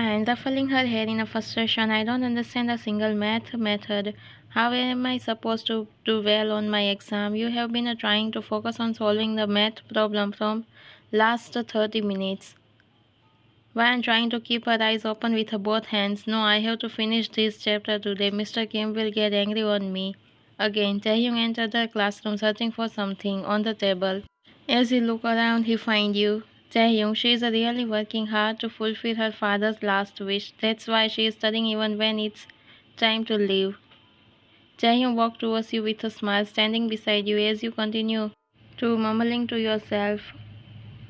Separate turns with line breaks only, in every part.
and ruffling her hair in a frustration. I don't understand a single math method. How am I supposed to do well on my exam? You have been trying to focus on solving the math problem from last 30 minutes. Why I'm trying to keep her eyes open with both hands. No, I have to finish this chapter today. Mr. Kim will get angry on me. Again, Taehyung entered the classroom searching for something on the table. As he looked around, he found you. Taehyung, she is really working hard to fulfill her father's last wish. That's why she is studying even when it's time to leave. Taehyung walked towards you with a smile, standing beside you as you continue to mumbling to yourself.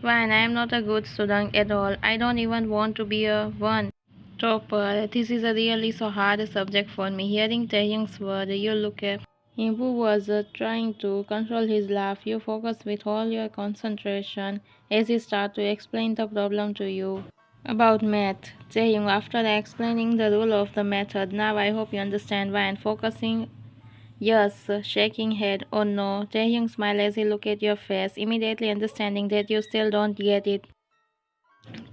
When I am not a good student at all, I don't even want to be a one. Topper, this is a really so hard subject for me. Hearing Taehyung's word, you look at him who was trying to control his laugh. You focus with all your concentration as he starts to explain the problem to you. About math, Taehyung, after explaining the rule of the method, now I hope you understand why, and focusing. Yes, shaking head. Oh no. Taehyung smiled as he looked at your face, immediately understanding that you still don't get it.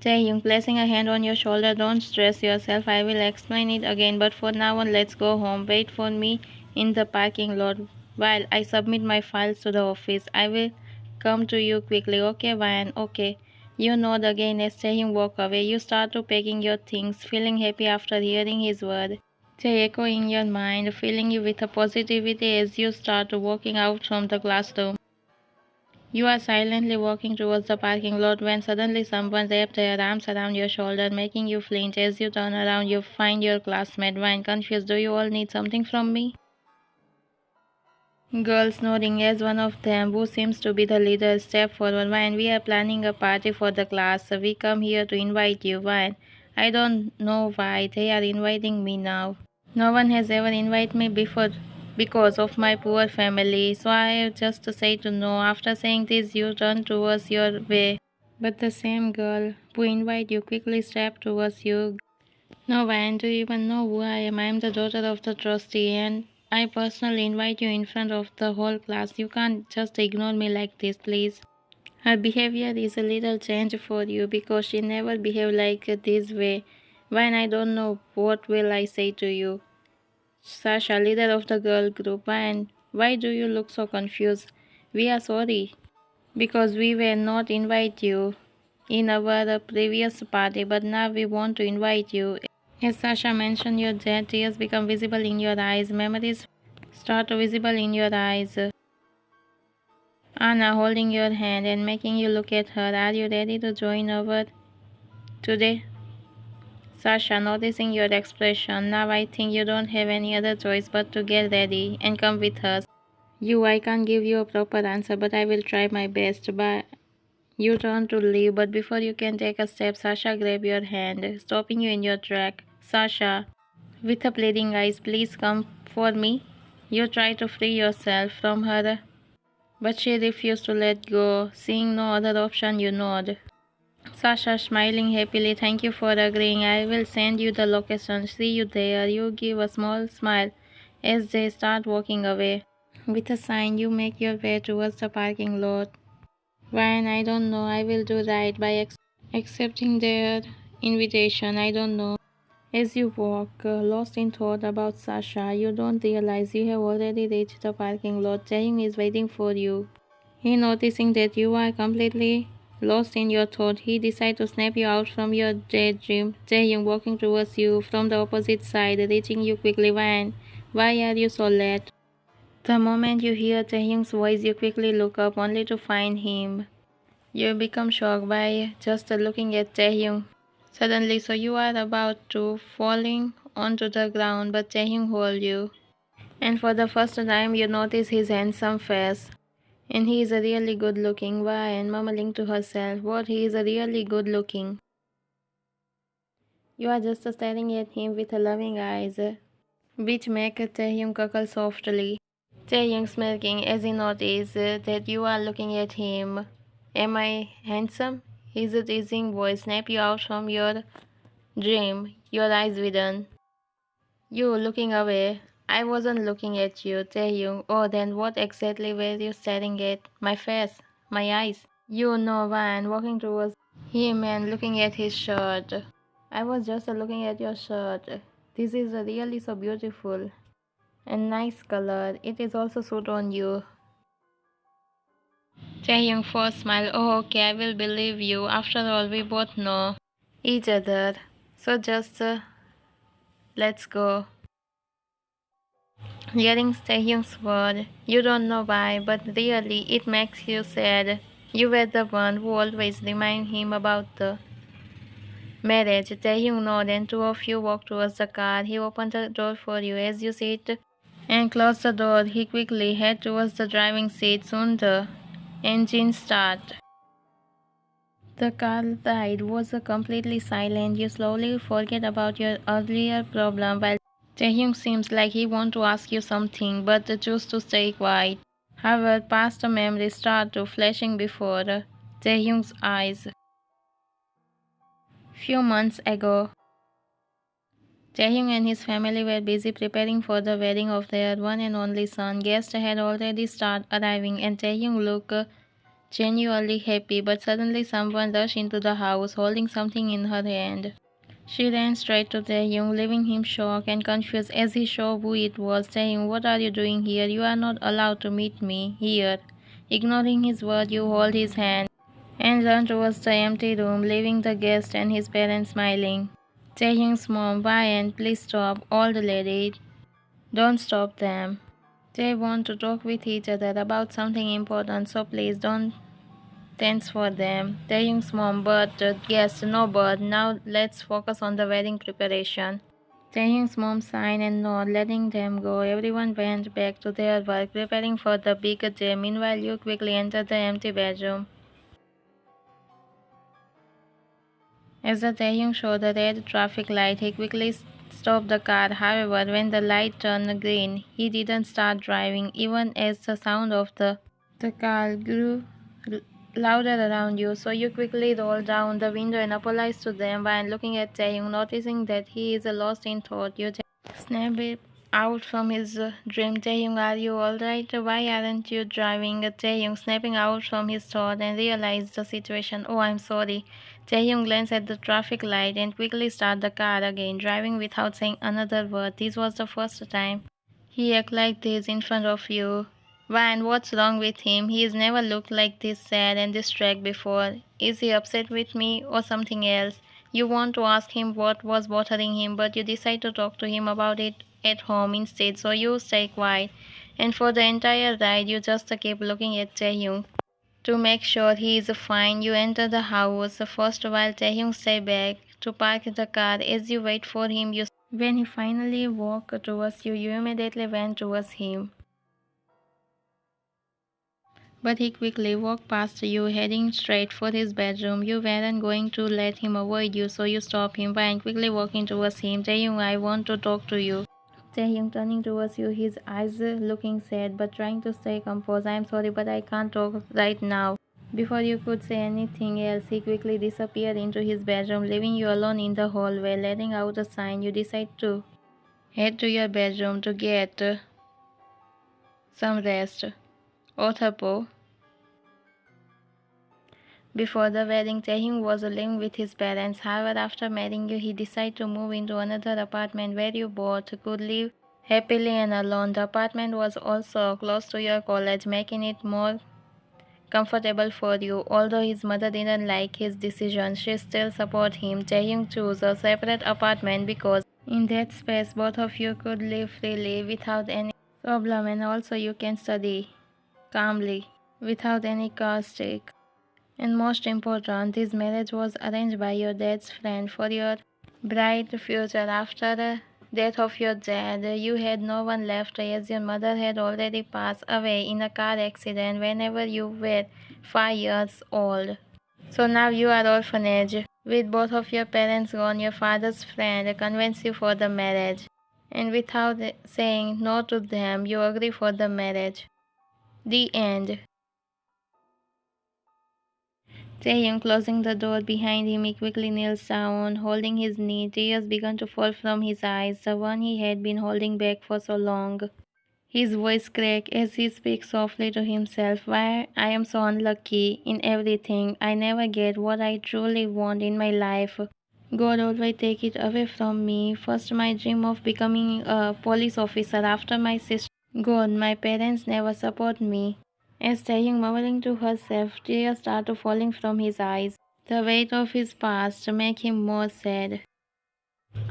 Taehyung, placing a hand on your shoulder, don't stress yourself. I will explain it again, but for now on, let's go home. Wait for me in the parking lot while I submit my files to the office. I will come to you quickly. Okay, Ryan? Okay. You nod again as Taehyung walk away. You start to packing your things, feeling happy after hearing his word. They echo in your mind, filling you with a positivity as you start walking out from the classroom. You are silently walking towards the parking lot when suddenly someone wrapped their arms around your shoulder, making you flinch. As you turn around, you find your classmate. Wine, confused. Do you all need something from me? Girls nodding as one of them, who seems to be the leader, step forward. Wine, we are planning a party for the class. We come here to invite you. Wine, I don't know why they are inviting me now. No one has ever invited me before because of my poor family, so I have just said to no. After saying this, you turn towards your way. But the same girl who invited you quickly stepped towards you. No, Van, do you even know who I am? I am the daughter of the trustee, and I personally invite you in front of the whole class. You can't just ignore me like this, please. Her behavior is a little change for you because she never behaved like this way. When I don't know what will I say to you. Sasha, leader of the girl group, and why do you look so confused? We are sorry because we were not invite you in our previous party, but now we want to invite you. As Sasha mentioned, your dead tears become visible in your eyes. Memories start visible in your eyes. Anna holding your hand and making you look at her. Are you ready to join our today? Sasha, noticing your expression, now I think you don't have any other choice but to get ready and come with us. I can't give you a proper answer, but I will try my best. But you turn to leave, but before you can take a step, Sasha grabs your hand, stopping you in your track. Sasha, with a pleading eyes, please come for me. You try to free yourself from her, but she refused to let go. Seeing no other option, you nod. Sasha smiling happily, thank you for agreeing. I will send you the location. See you there. You give a small smile as they start walking away. With a sign, you make your way towards the parking lot. When I don't know, I will do right by accepting their invitation. I don't know. As you walk, lost in thought about Sasha, you don't realize you have already reached the parking lot. Jaehyung is waiting for you. He noticing that you are completely lost in your thought, he decides to snap you out from your daydream. Jaehyung walking towards you from the opposite side, reaching you quickly. Why are you so late? The moment you hear Jaehyung's voice, you quickly look up only to find him. You become shocked by just looking at Jaehyung. Suddenly, so you are about to falling onto the ground, but Jaehyung holds you. And for the first time, you notice his handsome face. And he is a really good looking. Why? And mumbling to herself, what, he is a really good looking. You are just staring at him with loving eyes, which make Taehyung cackle softly. Taehyung smirking as he notices that you are looking at him. Am I handsome? His teasing voice snap you out from your dream, your eyes widen. You looking away. I wasn't looking at you, Taehyung. Oh, then what exactly were you staring at? My face, my eyes. You know Van walking towards him and looking at his shirt. I was just looking at your shirt. This is really so beautiful and nice color. It is also suit on you. Taehyung first smiled. Oh, okay, I will believe you. After all, we both know each other. So just let's go. Hearing Taehyung's word, you don't know why, but really it makes you sad. You were the one who always remind him about the marriage. Taehyung nodded and two of you walked towards the car. He opened the door for you as you sit and closed the door. He quickly headed towards the driving seat. Soon the engine started. The car ride was completely silent. You slowly forget about your earlier problem while Taehyung seems like he wants to ask you something but choose to stay quiet. However, past memories start to flashing before Taehyung's eyes. Few months ago, Taehyung and his family were busy preparing for the wedding of their one and only son. Guests had already started arriving and Taehyung looked genuinely happy, but suddenly someone rushed into the house holding something in her hand. She ran straight to Taehyung, leaving him shocked and confused as he saw who it was. Taehyung, what are you doing here? You are not allowed to meet me here. Ignoring his word, you hold his hand and run towards the empty room, leaving the guest and his parents smiling. Taehyung's mom, why and please stop, old lady. Don't stop them. They want to talk with each other about something important, so please don't tense for them. Taehyung's mom, but yes, no but. Now let's focus on the wedding preparation. Taehyung's mom signed and nodded, letting them go. Everyone went back to their work, preparing for the big day. Meanwhile, you quickly entered the empty bedroom. As the Taehyung saw the red traffic light, he quickly stopped the car. However, when the light turned green, he didn't start driving, even as the sound of the car grew l- louder around you. So you quickly rolled down the window and apologized to them while looking at Taehyung, noticing that he is lost in thought. You snapped it out from his dream. Taehyung, are you alright? Why aren't you driving? Taehyung snapping out from his thought and realized the situation. Oh, I'm sorry. Taehyung glanced at the traffic light and quickly started the car again, driving without saying another word. This was the first time he acted like this in front of you. Why and what's wrong with him? He's never looked like this sad and distracted before. Is he upset with me or something else? You want to ask him what was bothering him, but you decide to talk to him about it at home instead, so you stay quiet. And for the entire ride, you just keep looking at Taehyung to make sure he is fine. You enter the house first while Taehyung stay back to park the car. As you wait for him, when he finally walked towards you, you immediately went towards him. But he quickly walked past you, heading straight for his bedroom. You weren't going to let him avoid you, so you stopped him by quickly walking towards him. Taehyung, I want to talk to you. Taehyung turning towards you, his eyes looking sad but trying to stay composed. I am sorry, but I can't talk right now. Before you could say anything else, he quickly disappeared into his bedroom, leaving you alone in the hallway. Letting out a sign, you decide to head to your bedroom to get some rest. Othapo. Before the wedding, Taehyung was living with his parents. However, after marrying you, he decided to move into another apartment where you both could live happily and alone. The apartment was also close to your college, making it more comfortable for you. Although his mother didn't like his decision, she still supported him. Taehyung chose a separate apartment because in that space both of you could live freely without any problem, and also you can study calmly without any cost. And most important, this marriage was arranged by your dad's friend for your bright future. After the death of your dad, you had no one left as your mother had already passed away in a car accident whenever you were 5 years old. So now you are orphanage. With both of your parents gone, your father's friend convinced you for the marriage. And without saying no to them, you agree for the marriage. The end. Taehyung closing the door behind him, he quickly kneels down, holding his knee. Tears began to fall from his eyes, the one he had been holding back for so long. His voice cracked as he speaks softly to himself. Why I am so unlucky in everything. I never get what I truly want in my life. God always take it away from me. First my dream of becoming a police officer, after my sister. God, my parents never support me. As Taeyong mumbling to herself, tears started falling from his eyes. The weight of his past made him more sad.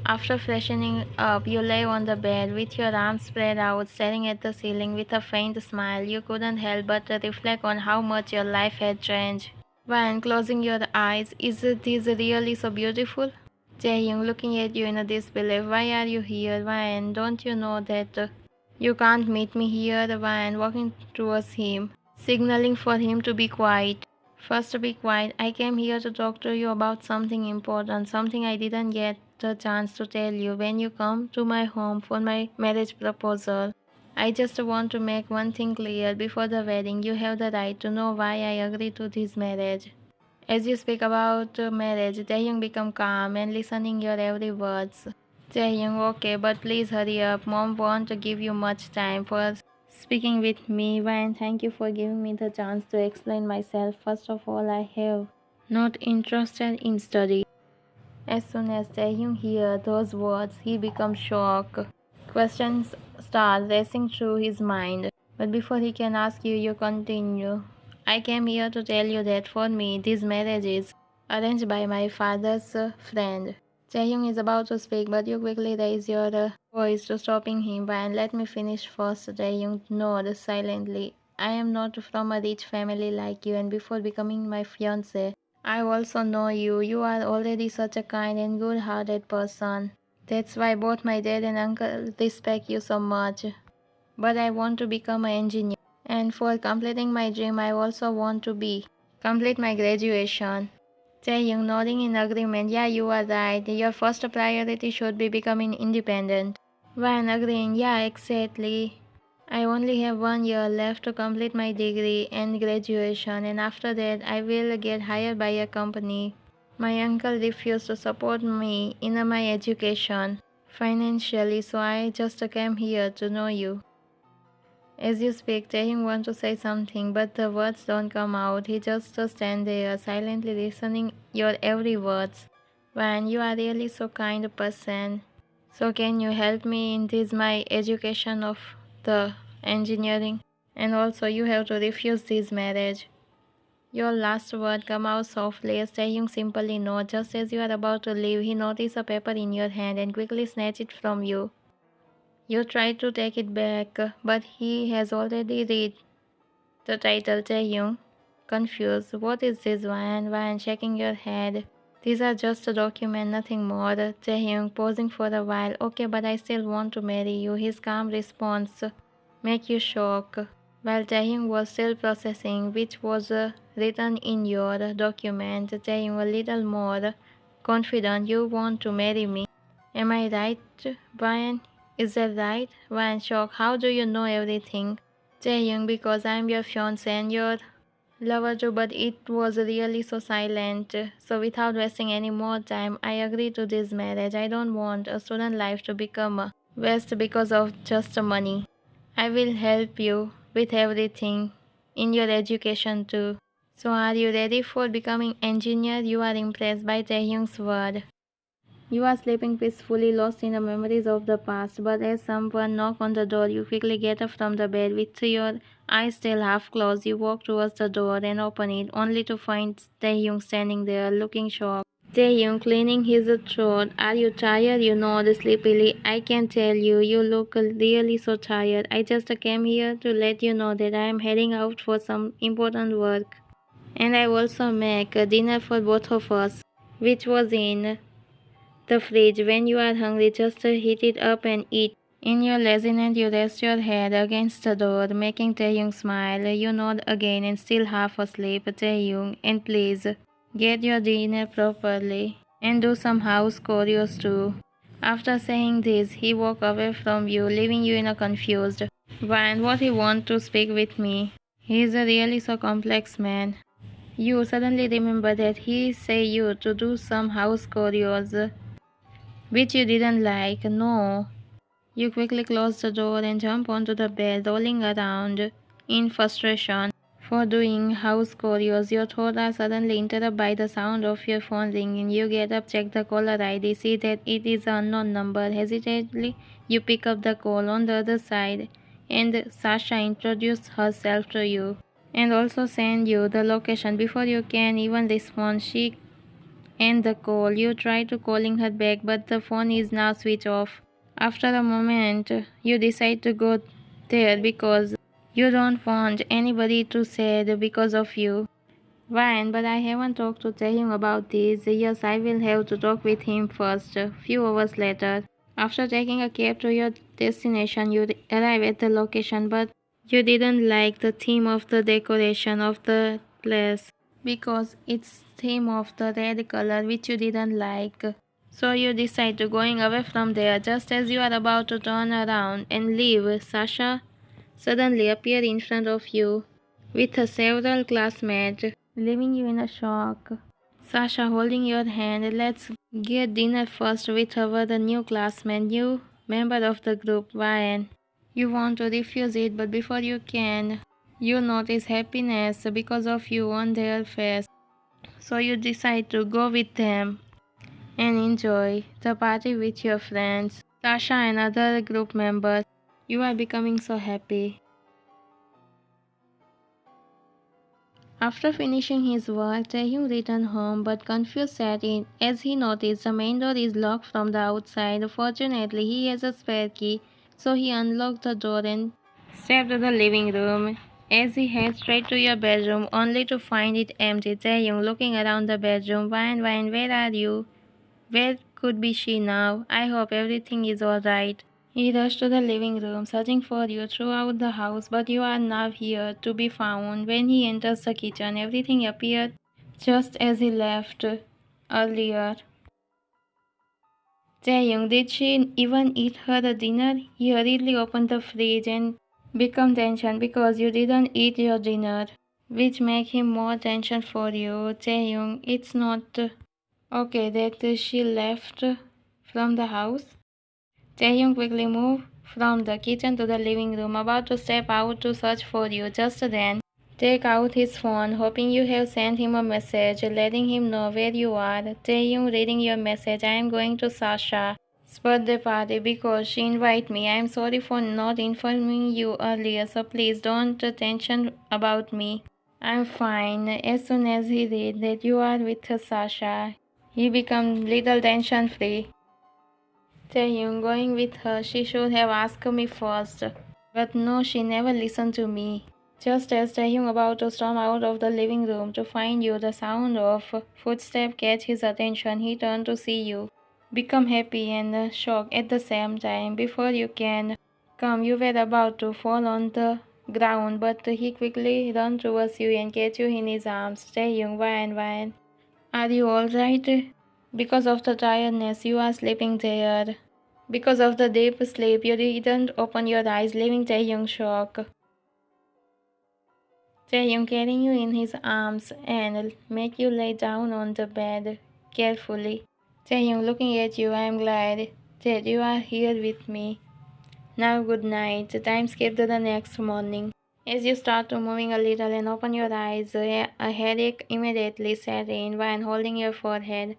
After freshening up, you lay on the bed with your arms spread out, staring at the ceiling with a faint smile. You couldn't help but reflect on how much your life had changed. When closing your eyes, is this really so beautiful? Jaehyung looking at you in a disbelief. Why are you here? Why don't you know that you can't meet me here? Why walking towards him, signaling for him to be quiet. First, be quiet. I came here to talk to you about something important, something I didn't get the chance to tell you when you come to my home for my marriage proposal. I just want to make one thing clear before the wedding. You have the right to know why I agreed to this marriage. As you speak about marriage, Taehyung become calm and listening your every words. Taehyung, okay, but please hurry up. Mom won't give you much time for speaking with me. Van, thank you for giving me the chance to explain myself. First of all, I have not interested in study. As soon as Taehyung hears those words, he becomes shocked. Questions start racing through his mind. But before he can ask you, you continue. I came here to tell you that for me, this marriage is arranged by my father's friend. Taehyung is about to speak, but you quickly raise your voice to stopping him. And let me finish first. Taehyung nods silently. I am not from a rich family like you, and before becoming my fiance, I also know you. You are already such a kind and good-hearted person. That's why both my dad and uncle respect you so much. But I want to become an engineer. And for completing my dream, I also want to complete my graduation. Taehyung nodding in agreement. Yeah, you are right. Your first priority should be becoming independent. Van agreeing. Yeah, exactly. I only have 1 year left to complete my degree and graduation, and after that, I will get hired by a company. My uncle refused to support me in my education financially, so I just came here to know you. As you speak, Taehyung wants to say something, but the words don't come out. He just stands there, silently listening your every words. When you are really so kind a person, so can you help me in this my education of the engineering? And also you have to refuse this marriage. Your last word come out softly as Taehyung simply no. Just as you are about to leave, he noticed a paper in your hand and quickly snatched it from you. You try to take it back, but he has already read the title. Taehyung, confused. What is this one? Van shaking your head. These are just a document, nothing more. Taehyung pausing for a while. Okay, but I still want to marry you. His calm response make you shock. While Taehyung was still processing which was written in your document, Taehyung a little more confident. You want to marry me. Am I right, Brian? Is that right? Brian shocked. How do you know everything? Jaehyung, because I'm your fiance and your lover too, but it was really so silent. So without wasting any more time, I agree to this marriage. I don't want a student life to become a waste because of just money. I will help you with everything in your education too. So are you ready for becoming engineer? You are impressed by Taehyung's word. You are sleeping peacefully, lost in the memories of the past, but as someone knocks on the door, you quickly get up from the bed with your eyes still half closed. You walk towards the door and open it, only to find Taehyung standing there, looking shocked. Taehyung cleaning his throat. Are you tired? You nod sleepily. I can tell you, you look really so tired. I just came here to let you know that I am heading out for some important work. And I also make a dinner for both of us, which was in the fridge. When you are hungry, just heat it up and eat. In your laziness, you rest your head against the door, making Taehyung smile. You nod again and still half asleep. Taehyung, and please, get your dinner properly. And do some house chores too. After saying this, he walked away from you, leaving you in a confused. Why what he want to speak with me? He is a really so complex man. You suddenly remember that he say you to do some house chores which you didn't like. No. You quickly close the door and jump onto the bed, rolling around in frustration. for doing house chores. Your thoughts are suddenly interrupted by the sound of your phone ringing. You get up, check the caller ID, see that it is an unknown number. Hesitantly, you pick up the call on the other side, and Sasha introduces herself to you and also send you the location. Before you can even respond, she ends the call. You try to calling her back, but the phone is now switched off. After a moment, you decide to go there because you don't want anybody to say that because of you. Fine, but I haven't talked to Taehyung about this. Yes, I will have to talk with him first. A few hours later, after taking a cab to your destination, you arrive at the location, but you didn't like the theme of the decoration of the place because it's theme of the red color which you didn't like. So you decide to going away from there. Just as you are about to turn around and leave, Sasha suddenly appeared in front of you with her several classmates, leaving you in a shock. Sasha holding your hand, let's get dinner first with our the new classmate, new member of the group, Ryan. You want to refuse it, but before you can, you notice happiness because of you on their face. So you decide to go with them and enjoy the party with your friends, Sasha and other group members. You are becoming so happy. After finishing his work, Taehyung returned home but confused sat in as he noticed the main door is locked from the outside. Fortunately, he has a spare key, so he unlocked the door and stepped to the living room. As he heads straight to your bedroom, only to find it empty, Taehyung looking around the bedroom. Wine, where are you? Where could be she now? I hope everything is alright. He rushed to the living room, searching for you throughout the house, but you are now here to be found. When he enters the kitchen, everything appeared just as he left earlier. Jaeyoung, did she even eat her dinner? He hurriedly opened the fridge and became tension because you didn't eat your dinner, which make him more tension for you. Jaeyoung, it's not okay that she left from the house. Taehyung quickly moved from the kitchen to the living room, about to step out to search for you. Just then, take out his phone, hoping you have sent him a message, letting him know where you are. Taehyung reading your message. I am going to Sasha's birthday party because she invited me. I am sorry for not informing you earlier, so please don't tension about me. I'm fine. As soon as he read that you are with Sasha, he became little tension free. Taehyung going with her, she should have asked me first. But no, she never listened to me. Just as Taehyung about to storm out of the living room to find you, the sound of footsteps catch his attention. He turned to see you. Become happy and shocked at the same time. Before you can come, you were about to fall on the ground, but he quickly ran towards you and catch you in his arms. Taehyung, why? Are you alright? Because of the tiredness, you are sleeping there. Because of the deep sleep, you didn't open your eyes, leaving Taehyung shocked. Taehyung carrying you in his arms and make you lay down on the bed carefully. Taehyung looking at you, I am glad that you are here with me. Now good night. Time skip to the next morning. As you start to moving a little and open your eyes, a headache immediately set in while holding your forehead.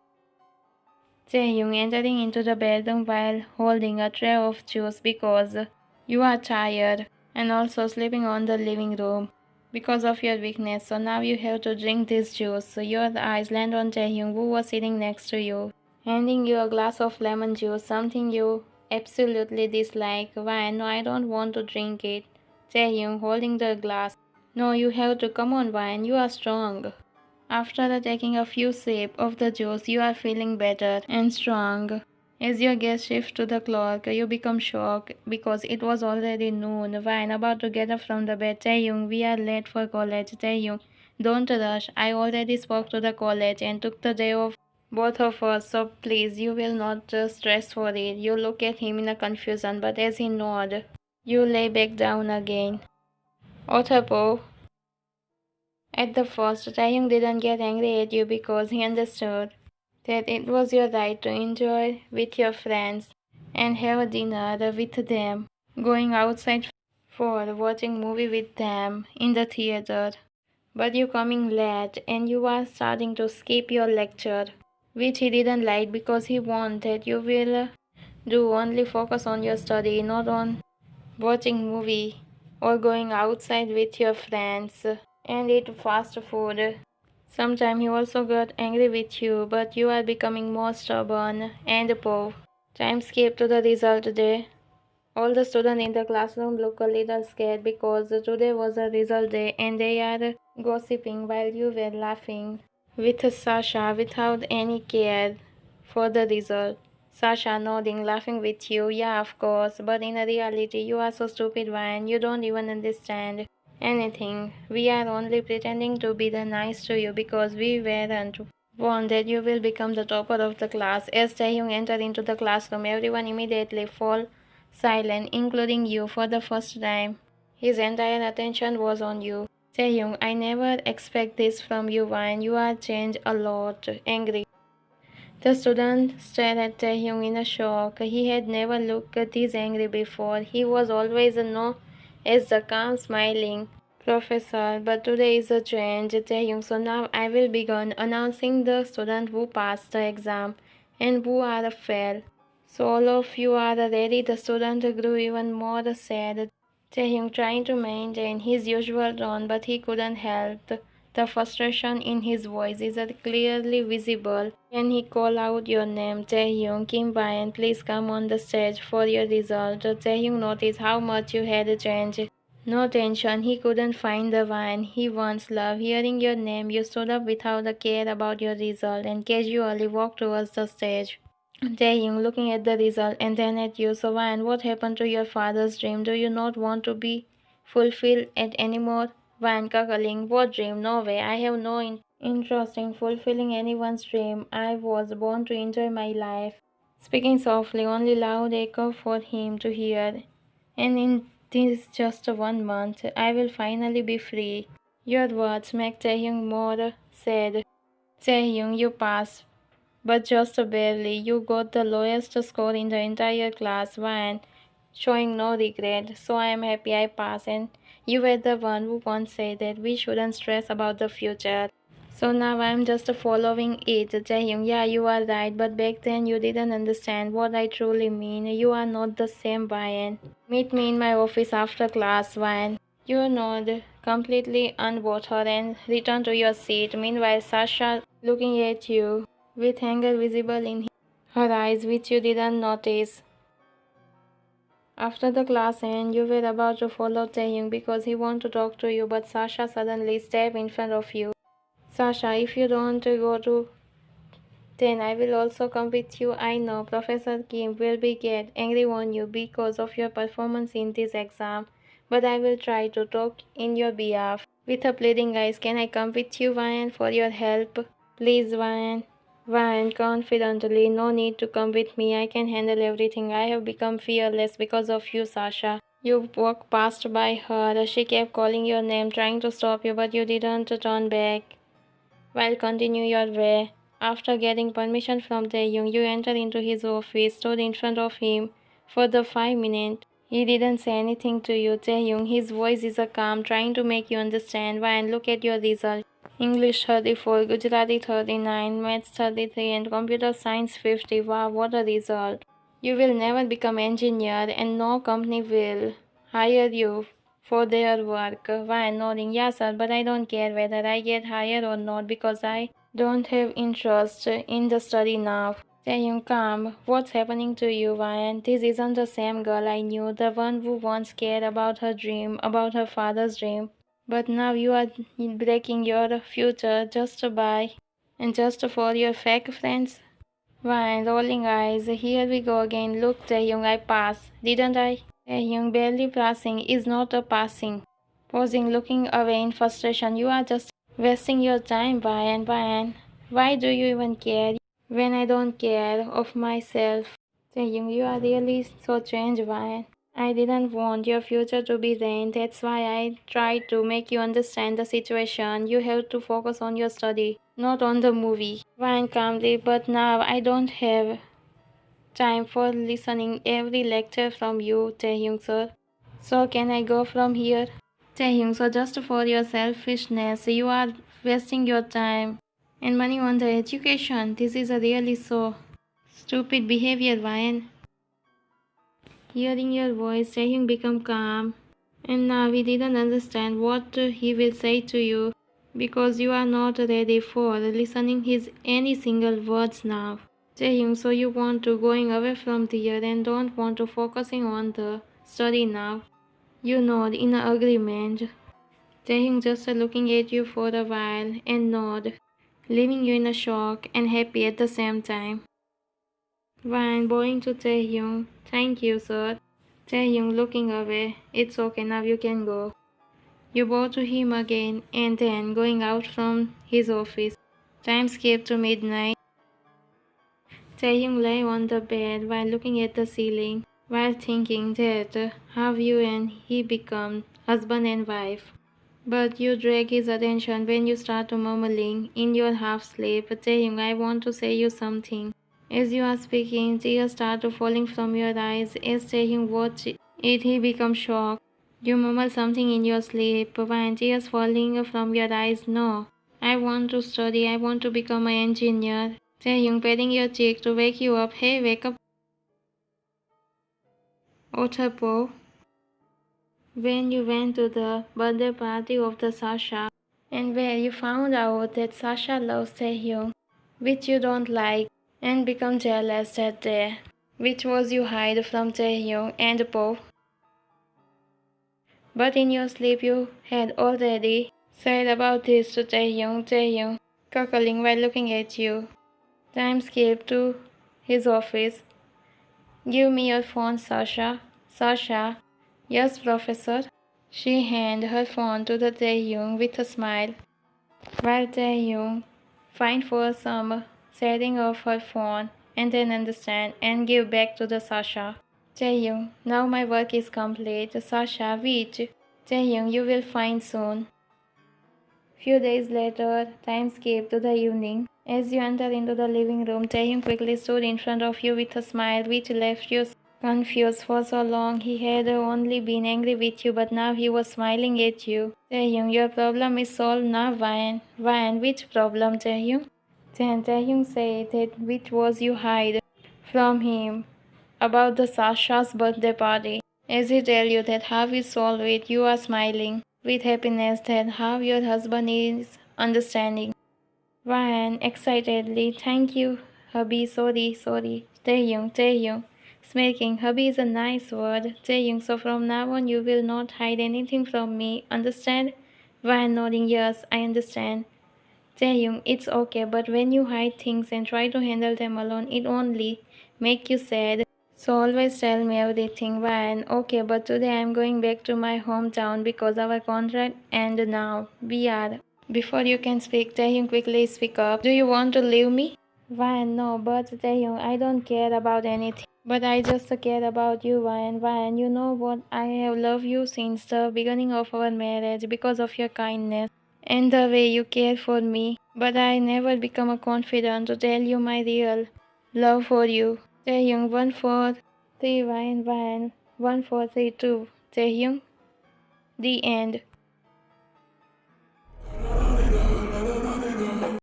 Jaehyung entering into the bedroom while holding a tray of juice because you are tired and also sleeping on the living room because of your weakness. So now you have to drink this juice. So your eyes land on Jaehyung who was sitting next to you, handing you a glass of lemon juice, something you absolutely dislike. Why? No, I don't want to drink it. Jaehyung holding the glass. No, you have to. Come on, Ryan, you are strong. After taking a few sips of the juice, you are feeling better and strong. As your gaze shifts to the clock, you become shocked because it was already noon. Ryan about to get up from the bed. Taehyung, we are late for college. Taehyung, don't rush. I already spoke to the college and took the day off both of us, so please, you will not stress for it. You look at him in a confusion, but as he nods, you lay back down again. Othapo, at the first, Taehyung didn't get angry at you because he understood that it was your right to enjoy with your friends and have a dinner with them, going outside for watching movie with them in the theater. but you coming late and you are starting to skip your lecture, which he didn't like because he wanted you will do only focus on your study, not on watching movie or going outside with your friends and eat fast food. Sometimes he also got angry with you, but you are becoming more stubborn and poor. Time skip to the result day. All the students in the classroom look a little scared because today was a result day and they are gossiping while you were laughing with Sasha without any care for the result. Sasha nodding, laughing with you, yeah, of course, but in reality, you are so stupid, Ryan, you don't even understand anything. We are only pretending to be the nice to you because we weren't warned that you will become the topper of the class. As Taehyung entered into the classroom, everyone immediately fall silent, including you for the first time. His entire attention was on you. Taehyung, I never expect this from you, Ryan. You are changed a lot. Angry. The student stared at Taehyung in a shock. He had never looked this angry before. He was always a no as the calm smiling professor, but today is a change, Taehyung. So now I will begin announcing the student who passed the exam and who are failed. So all of you are ready. The student grew even more sad. Taehyung trying to maintain his usual tone, but he couldn't help. The frustration in his voice is clearly visible when he called out your name, Taehyung. Kim Bayan, please come on the stage for your result. Taehyung noticed how much you had changed. No tension, he couldn't find the wine he once loved. Hearing your name, you stood up without a care about your result and casually walked towards the stage. Taehyung looking at the result and then at you. So Ryan, what happened to your father's dream? Do you not want to be fulfilled it anymore? Ryan cackling, what dream? No way. I have no interest in fulfilling anyone's dream. I was born to enjoy my life. Speaking softly, only loud echo for him to hear. And in this just 1 month, I will finally be free. Your words make Taehyung more sad. Taehyung, you pass, but just barely. You got the lowest score in the entire class, Van, showing no regret. So I am happy I passed, and you were the one who once said that we shouldn't stress about the future. So now I am just following it. Jaehyung, yeah, you are right, but back then you didn't understand what I truly mean. You are not the same Ryan. Meet me in my office after class, Ryan. You nod, completely unbothered, and return to your seat. Meanwhile, Sasha looking at you with anger visible in her eyes, which you didn't notice. After the class end, you were about to follow Taehyung because he wanted to talk to you, but Sasha suddenly stepped in front of you. Sasha, if you don't go to, then I will also come with you. I know Professor Kim will be get angry on you because of your performance in this exam, but I will try to talk in your behalf. With a pleading eyes, can I come with you, Ryan, for your help? Please, Ryan. Ryan, confidently, no need to come with me. I can handle everything. I have become fearless because of you, Sasha. You walked past by her. She kept calling your name, trying to stop you, but you didn't turn back. Well, continue your way. After getting permission from Taehyung, you entered into his office, stood in front of him for the 5 minutes. He didn't say anything to you, Taehyung. His voice is a calm, trying to make you understand. Why, and look at your result. English 34, Gujarati 39, Maths 33, and Computer Science 50. Wow, what a result. You will never become engineer and no company will hire you for their work. Why, nodding, yeah sir, but I don't care whether I get hired or not because I don't have interest in the study now. Taehyung, calm. What's happening to you, Ryan? This isn't the same girl I knew, the one who once cared about her dream, about her father's dream. But now you are breaking your future just by and just for your fake friends. Ryan, rolling eyes. Here we go again. Look, Taehyung, I passed, didn't I? Taehyung, barely passing is not a passing. Pausing, looking away in frustration. You are just wasting your time, Ryan. Ryan, why do you even care when I don't care of myself? Taehyung, you are really so changed, Ryan. I didn't want your future to be ruined. That's why I tried to make you understand the situation. You have to focus on your study, not on the movie. Ryan calmly, but now I don't have time for listening every lecture from you, Taehyung sir. So can I go from here? Taehyung, so just for your selfishness, you are wasting your time and money on the education. This is a really so stupid behavior, Ryan. Hearing your voice, Taehyung become calm. And now we didn't understand what he will say to you because you are not ready for listening his any single words now. Jaehyung, so you want to going away from there and don't want to focusing on the study now. You nod in agreement. Jaehyung just looking at you for a while and nod, leaving you in a shock and happy at the same time. Ryan bowing to Taehyung. Thank you, sir. Taehyung looking away. It's okay, now you can go. You bow to him again and then going out from his office. Time skipped to midnight. Taehyung lay on the bed while looking at the ceiling, while thinking that how you and he become husband and wife. But you drag his attention when you start mumbling in your half sleep. Taehyung, I want to say you something. As you are speaking, tears start falling from your eyes. As Taehyung watches it, he becomes shocked. You mumble something in your sleep, when tears falling from your eyes. No, I want to study. I want to become an engineer. Taehyung patting your cheek to wake you up. Hey, wake up, Otterpo. When you went to the birthday party of the Sasha, and where you found out that Sasha loves Taehyung, which you don't like, and become jealous that day, which was you hide from Taehyung and Po. But in your sleep you had already said about this to Taehyung, cackling while looking at you. Time skipped to his office. Give me your phone, Sasha. Sasha. Yes, professor. She handed her phone to the Taehyung with a smile, while Taehyung find for some setting of her phone and then understand and give back to the Sasha. Taehyung, now my work is complete. Sasha, which? Taehyung, you will find soon. Few days later, time skipped to the evening. As you enter into the living room, Taehyung quickly stood in front of you with a smile which left you confused for so long. He had only been angry with you, but now he was smiling at you. Taehyung, your problem is solved now, Ryan. Ryan, which problem, Taehyung? Then Taehyung said that which was you hide from him about the Sasha's birthday party. As he tell you that how he solved it, you are smiling with happiness that how your husband is understanding. Ryan excitedly, thank you, hubby, sorry. Taehyung, smirking, hubby is a nice word. Taehyung, so from now on you will not hide anything from me, understand? Ryan nodding, yes, I understand. Taehyung, it's okay, but when you hide things and try to handle them alone, it only make you sad. So always tell me everything, Ryan. Okay, but today I'm going back to my hometown because our contract and now we are. Before you can speak, Taehyung quickly speak up. Do you want to leave me? Ryan, no, but Taehyung, I don't care about anything. But I just care about you, Ryan. Ryan, you know what? I have loved you since the beginning of our marriage because of your kindness and the way you care for me. But I never become a confident to tell you my real love for you. Taehyung 143 Ryan 1432. Taehyung, the end.